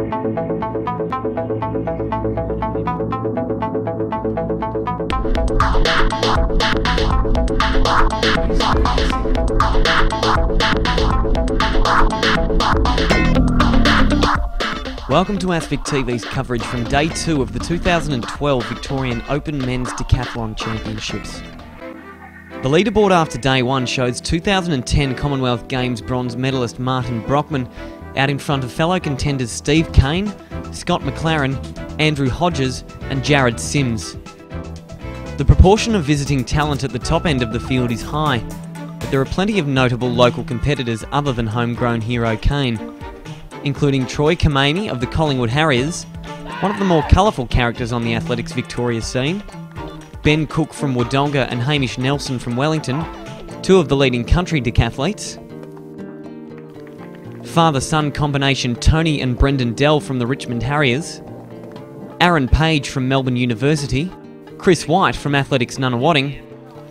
Welcome to athsvicTV's coverage from Day 2 of the 2012 Victorian Open Men's Decathlon Championships. The leaderboard after Day 1 shows 2010 Commonwealth Games bronze medalist Martin Brockman out in front of fellow contenders Steve Kane, Scott McLaren, Andrew Hodges and Jared Sims. The proportion of visiting talent at the top end of the field is high, but there are plenty of notable local competitors other than homegrown hero Kane, including Troy Kamani of the Collingwood Harriers, one of the more colourful characters on the athletics Victoria scene, Ben Cook from Wodonga and Hamish Nelson from Wellington, two of the leading country decathletes, father-son combination Tony and Brendan Dell from the Richmond Harriers, Aaron Page from Melbourne University, Chris White from Athletics Nunawading,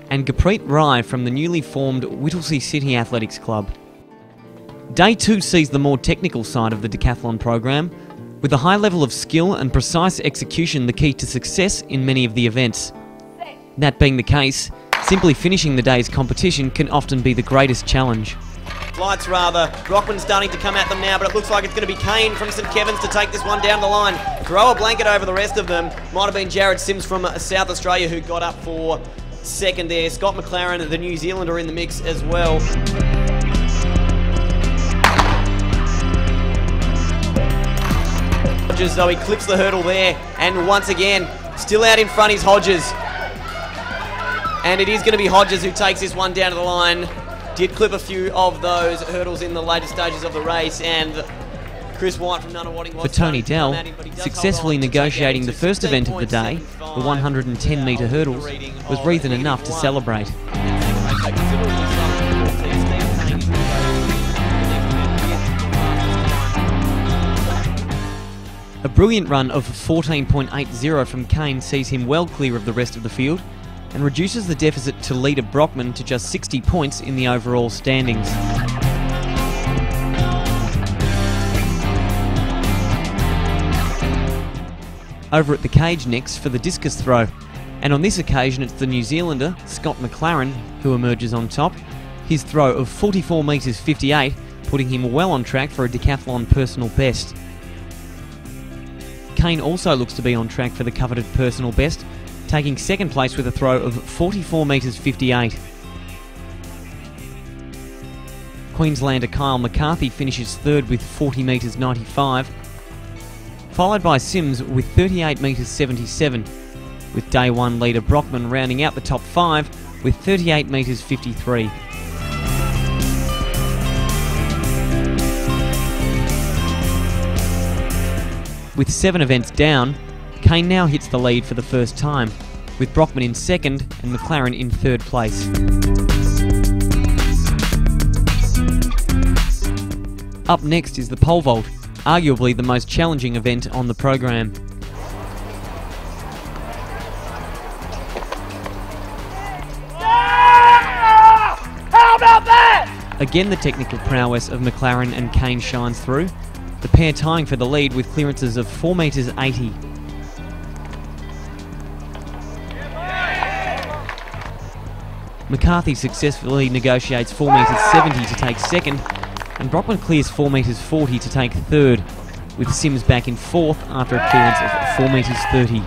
and Gurpreet Rai from the newly formed Whittlesea City Athletics Club. Day 2 sees the more technical side of the decathlon program, with a high level of skill and precise execution the key to success in many of the events. That being the case, simply finishing the day's competition can often be the greatest challenge. Lights rather. Brockman's starting to come at them now, but it looks like it's going to be Kane from St Kevin's to take this one down the line. Throw a blanket over the rest of them. Might have been Jared Sims from South Australia who got up for second there. Scott McLaren, the New Zealander, in the mix as well. Hodges, though, he clips the hurdle there, and once again, still out in front is Hodges. And it is going to be Hodges who takes this one down to the line. Did clip a few of those hurdles in the later stages of the race, and Chris White from Nunawading was... For Tony Dell, successfully negotiating the first event of the day, the 110-metre hurdles, was reason enough to celebrate. A brilliant run of 14.80 from Kane sees him well clear of the rest of the field and reduces the deficit to leader Brockman to just 60 points in the overall standings. Over at the cage next for the discus throw, and on this occasion it's the New Zealander, Scott McLaren, who emerges on top, his throw of 44 metres 58, putting him well on track for a decathlon personal best. Kane also looks to be on track for the coveted personal best, taking second place with a throw of 44 metres 58. Queenslander Kyle McCarthy finishes third with 40 metres 95, followed by Sims with 38 metres 77, with Day 1 leader Brockman rounding out the top 5 with 38 metres 53. With 7 events down, Kane now hits the lead for the first time, with Brockman in second and McLaren in third place. Up next is the pole vault, arguably the most challenging event on the program. How about that? Again, the technical prowess of McLaren and Kane shines through, the pair tying for the lead with clearances of 4 metres 80. McCarthy successfully negotiates 4 metres 70 to take second, and Brockman clears 4 metres 40 to take third, with Sims back in fourth after a clearance of 4 metres 30.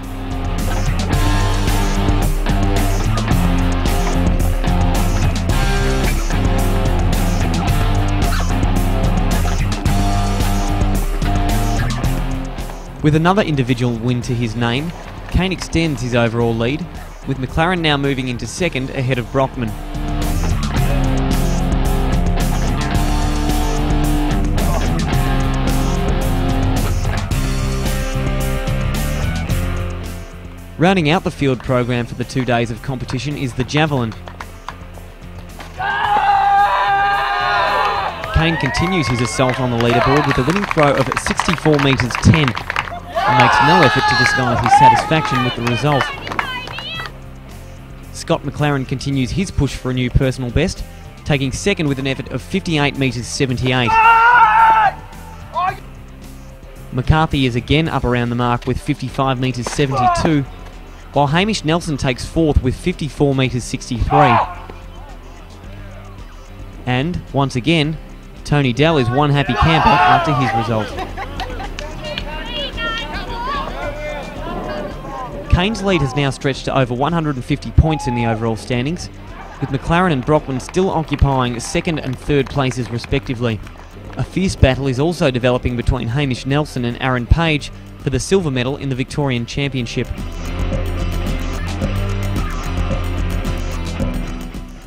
With another individual win to his name, Kane extends his overall lead, with McLaren now moving into second ahead of Brockman. Rounding out the field program for the 2 days of competition is the javelin. Kane continues his assault on the leaderboard with a winning throw of 64 metres 10 and makes no effort to disguise his satisfaction with the result. Scott McLaren continues his push for a new personal best, taking second with an effort of 58 metres 78. McCarthy is again up around the mark with 55 metres 72, while Hamish Nelson takes fourth with 54 metres 63. And, once again, Tony Dell is one happy camper after his result. Kane's lead has now stretched to over 150 points in the overall standings, with McLaren and Brockman still occupying second and third places respectively. A fierce battle is also developing between Hamish Nelson and Aaron Page for the silver medal in the Victorian Championship.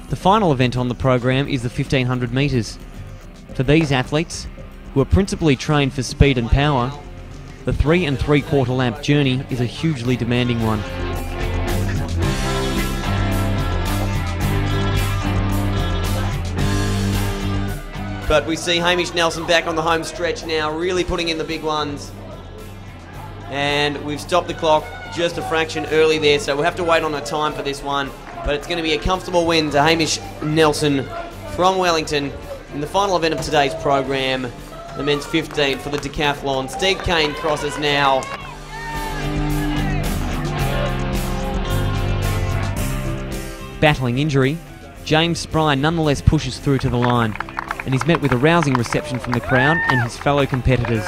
The final event on the program is the 1500 metres. For these athletes, who are principally trained for speed and power, the 3 3/4 lap journey is a hugely demanding one. But we see Hamish Nelson back on the home stretch now, really putting in the big ones. And we've stopped the clock just a fraction early there, so we'll have to wait on a time for this one. But it's going to be a comfortable win to Hamish Nelson from Wellington in the final event of today's program, the men's 15 for the decathlon. Steve Kane crosses now. Battling injury, James Spry nonetheless pushes through to the line, and is met with a rousing reception from the crowd and his fellow competitors.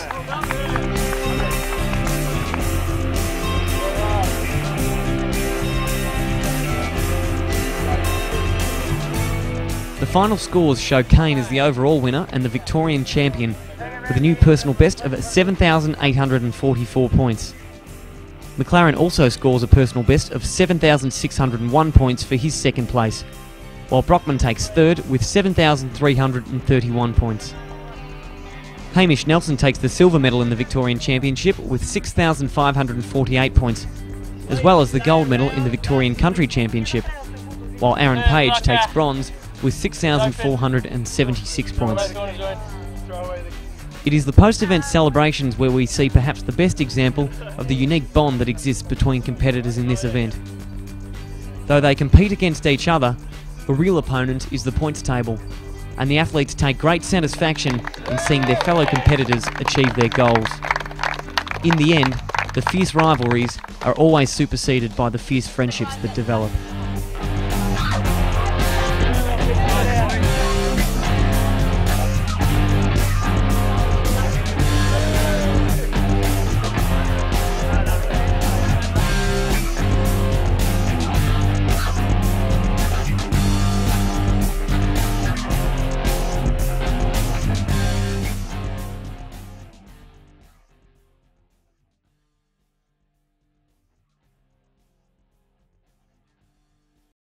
The final scores show Kane as the overall winner and the Victorian champion, with a new personal best of 7,844 points. McLaren also scores a personal best of 7,601 points for his second place, while Brockman takes third with 7,331 points. Hamish Nelson takes the silver medal in the Victorian Championship with 6,548 points, as well as the gold medal in the Victorian Country Championship, while Aaron Page takes bronze with 6,476 points. It is the post-event celebrations where we see perhaps the best example of the unique bond that exists between competitors in this event. Though they compete against each other, the real opponent is the points table, and the athletes take great satisfaction in seeing their fellow competitors achieve their goals. In the end, the fierce rivalries are always superseded by the fierce friendships that develop.